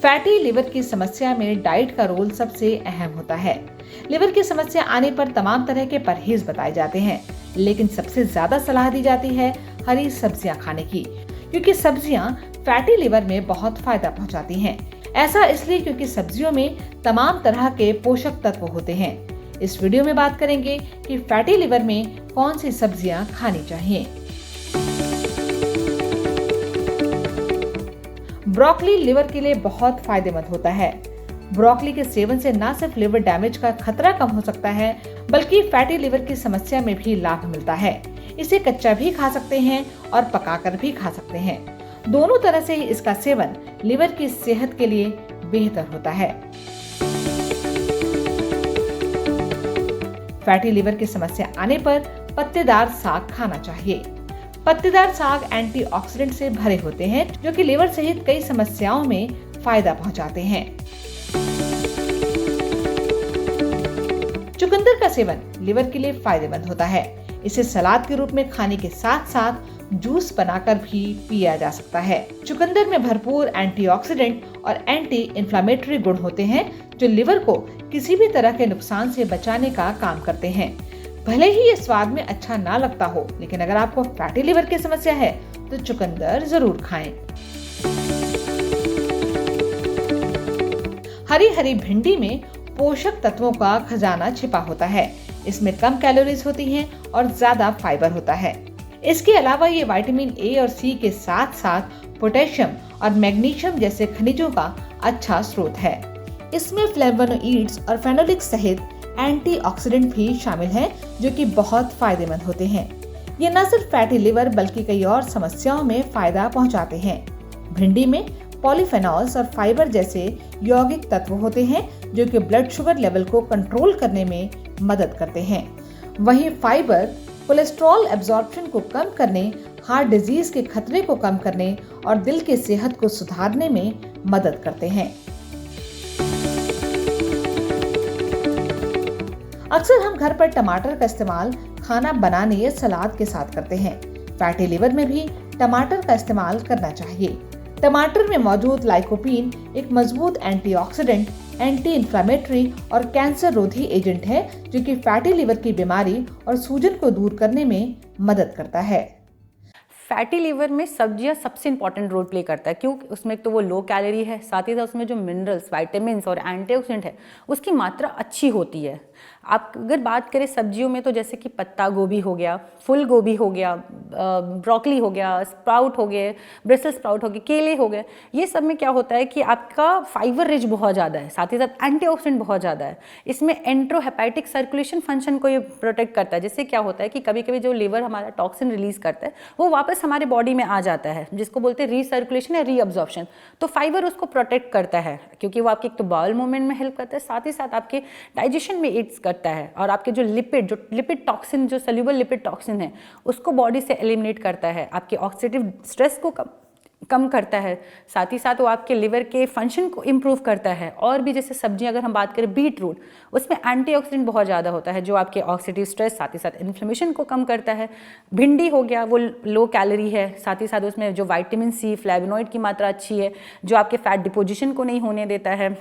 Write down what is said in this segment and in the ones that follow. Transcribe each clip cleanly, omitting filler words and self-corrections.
Fatty liver की समस्या में डाइट का रोल सबसे अहम होता है। लिवर की समस्या आने पर तमाम तरह के परहेज बताए जाते हैं, लेकिन सबसे ज्यादा सलाह दी जाती है हरी सब्जियां खाने की, क्योंकि सब्जियां फैटी लिवर में बहुत फायदा पहुंचाती हैं। ऐसा इसलिए क्योंकि सब्जियों में तमाम तरह के पोषक तत्व होते हैं। इस वीडियो में बात करेंगे कि फैटी लिवर में कौन सी सब्जियां खानी चाहिए। ब्रोकली लिवर के लिए बहुत फायदेमंद होता है। ब्रोकली के सेवन से न सिर्फ लिवर डैमेज का खतरा कम हो सकता है, बल्कि फैटी लिवर की समस्या में भी लाभ मिलता है। इसे कच्चा भी खा सकते हैं और पकाकर भी खा सकते हैं। दोनों तरह से ही इसका सेवन लिवर की सेहत के लिए बेहतर होता है। फैटी लिवर की समस्या आने पर पत्तेदार साग खाना चाहिए। पत्तेदार साग एंटीऑक्सीडेंट से भरे होते हैं, जो कि लिवर सहित कई समस्याओं में फायदा पहुंचाते हैं। चुकंदर का सेवन लिवर के लिए फायदेमंद होता है। इसे सलाद के रूप में खाने के साथ साथ जूस बनाकर भी पिया जा सकता है। चुकंदर में भरपूर एंटीऑक्सीडेंट और एंटी इंफ्लेमेटरी गुण होते हैं, जो लिवर को किसी भी तरह के नुकसान से बचाने का काम करते हैं। भले ही ये स्वाद में अच्छा ना लगता हो, लेकिन अगर आपको फैटी लिवर की समस्या है तो चुकंदर जरूर खाएं। हरी हरी भिंडी में पोषक तत्वों का खजाना छिपा होता है। इसमें कम कैलोरीज होती हैं और ज्यादा फाइबर होता है। इसके अलावा ये विटामिन ए और सी के साथ साथ पोटेशियम और मैग्नीशियम जैसे खनिजों का अच्छा स्रोत है। इसमें फ्लेवोनोइड्स और फेनोलिक्स सहित एंटीऑक्सीडेंट भी शामिल हैं, जो कि बहुत फायदेमंद होते हैं। ये न सिर्फ फैटी लिवर बल्कि कई और समस्याओं में फायदा पहुंचाते हैं। भिंडी में पॉलीफेनॉल्स और फाइबर जैसे यौगिक तत्व होते हैं, जो कि ब्लड शुगर लेवल को कंट्रोल करने में मदद करते हैं। वहीं फाइबर कोलेस्ट्रॉल एब्जॉर्प्शन को कम करने, हार्ट डिजीज के खतरे को कम करने और दिल की सेहत को सुधारने में मदद करते हैं। अक्सर हम घर पर टमाटर का इस्तेमाल खाना बनाने या सलाद के साथ करते हैं। फैटी लिवर में भी टमाटर का इस्तेमाल करना चाहिए। टमाटर में मौजूद लाइकोपीन एक मजबूत एंटीऑक्सीडेंट, एंटी इंफ्लेमेटरी और कैंसर रोधी एजेंट है, जो कि फैटी लिवर की बीमारी और सूजन को दूर करने में मदद करता है। फैटी लिवर में सब्जियां सबसे इंपॉर्टेंट रोल प्ले करता है, क्योंकि उसमें एक तो वो लो कैलोरी है, साथ ही साथ उसमें जो मिनरल्स, विटामिन्स और एंटीऑक्सीडेंट है उसकी मात्रा अच्छी होती है। आप अगर बात करें सब्जियों में तो जैसे कि पत्ता गोभी हो गया, फूल गोभी हो गया, ब्रोकली हो गया, स्प्राउट हो गए, ब्रसेल्स स्प्राउट हो गए, केले हो गए, ये सब में क्या होता है कि आपका फाइबर रिच बहुत ज़्यादा है, साथ ही साथ एंटीऑक्सीडेंट बहुत ज़्यादा है। इसमें एंट्रोहेपेटिक सर्कुलेशन फंक्शन को ये प्रोटेक्ट करता है, जिससे क्या होता है कि कभी कभी जो लिवर हमारा टॉक्सिन रिलीज करता है वो वापस हमारे बॉडी में आ जाता है, जिसको बोलते हैं रीसर्कुलेशन या रीअब्जॉर्प्शन। तो फाइबर उसको प्रोटेक्ट करता है, क्योंकि वो आपके एक तो बाउल मूवमेंट में हेल्प करता है, साथ ही साथ आपके डाइजेशन में एड्स करता है और आपके जो लिपिड टॉक्सिन, जो सोल्यूबल लिपिड टॉक्सिन है उसको बॉडी से एलिमिनेट करता है, आपके ऑक्सीडेटिव स्ट्रेस को कम करता है, साथ ही साथ वो आपके लिवर के फंक्शन को इम्प्रूव करता है। और भी जैसे सब्जियां अगर हम बात करें बीट रूट, उसमें एंटीऑक्सीडेंट बहुत ज़्यादा होता है, जो आपके ऑक्सीडेटिव स्ट्रेस साथ ही साथ इन्फ्लेमेशन को कम करता है। भिंडी हो गया, वो लो कैलोरी है, साथ ही साथ उसमें जो विटामिन सी, फ्लेवोनॉइड की मात्रा अच्छी है, जो आपके फैट डिपोजिशन को नहीं होने देता है।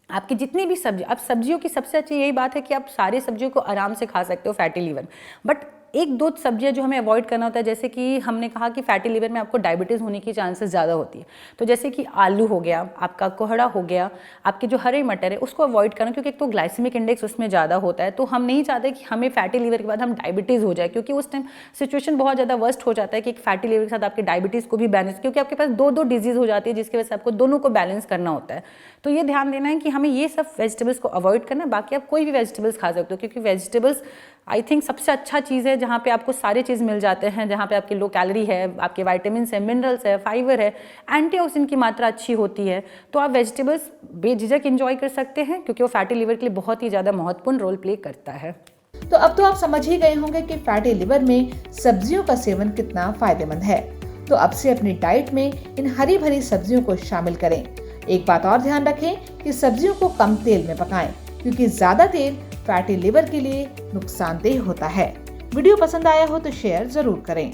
आपकी जितनी भी सब्जी, अब सब्जियों की सबसे अच्छी यही बात है कि आप सारी सब्जियों को आराम से खा सकते हो फैटी लिवर, बट एक दो सब्जियां जो हमें अवॉइड करना होता है, जैसे कि हमने कहा कि फैटी लिवर में आपको डायबिटीज़ होने की चांसेस ज़्यादा होती है। तो जैसे कि आलू हो गया, आपका कोहड़ा हो गया, आपके जो हरे मटर है उसको अवॉइड करना, क्योंकि एक तो ग्लाइसेमिक इंडेक्स उसमें ज़्यादा होता है। तो हम नहीं चाहते कि हमें फैटी लिवर के बाद हम डायबिटीज़ हो जाए, क्योंकि उस टाइम सिचुएशन बहुत ज़्यादा वर्स्ट हो जाता है कि एक फैटी लिवर के साथ आपके डायबिटीज़ को भी बैलेंस, क्योंकि आपके पास दो डिजीज़ हो जाती है, जिसकी वजह से आपको दोनों को बैलेंस करना होता है। तो ये ध्यान देना है कि हमें ये सब वेजिटेबल्स को अवॉइड करना है। बाकी आप कोई भी वेजिटेबल्स खा सकते हो, क्योंकि वेजिटेबल्स आई थिंक सबसे अच्छा चीज़ है जहाँ पे आपको सारे चीज़ मिल जाते हैं, जहाँ पे आपकी लो कैलोरी है, आपके विटामिन है, मिनरल्स है, फाइबर है, एंटीऑक्सीडेंट की मात्रा अच्छी होती है। तो आप वेजिटेबल्स बेझिझक एंजॉय कर सकते हैं, क्योंकि वो फैटी लिवर के लिए बहुत ही ज़्यादा महत्वपूर्ण रोल प्ले करता है। तो अब तो आप समझ ही गए होंगे कि फैटी लिवर में सब्जियों का सेवन कितना फायदेमंद है। तो अब से अपनी डाइट में इन हरी भरी सब्जियों को शामिल करें। एक बात और ध्यान रखें कि सब्जियों को कम तेल में पकाएं, क्योंकि ज्यादा तेल फैटी लिवर के लिए नुकसानदेह होता है। वीडियो पसंद आया हो तो शेयर जरूर करें।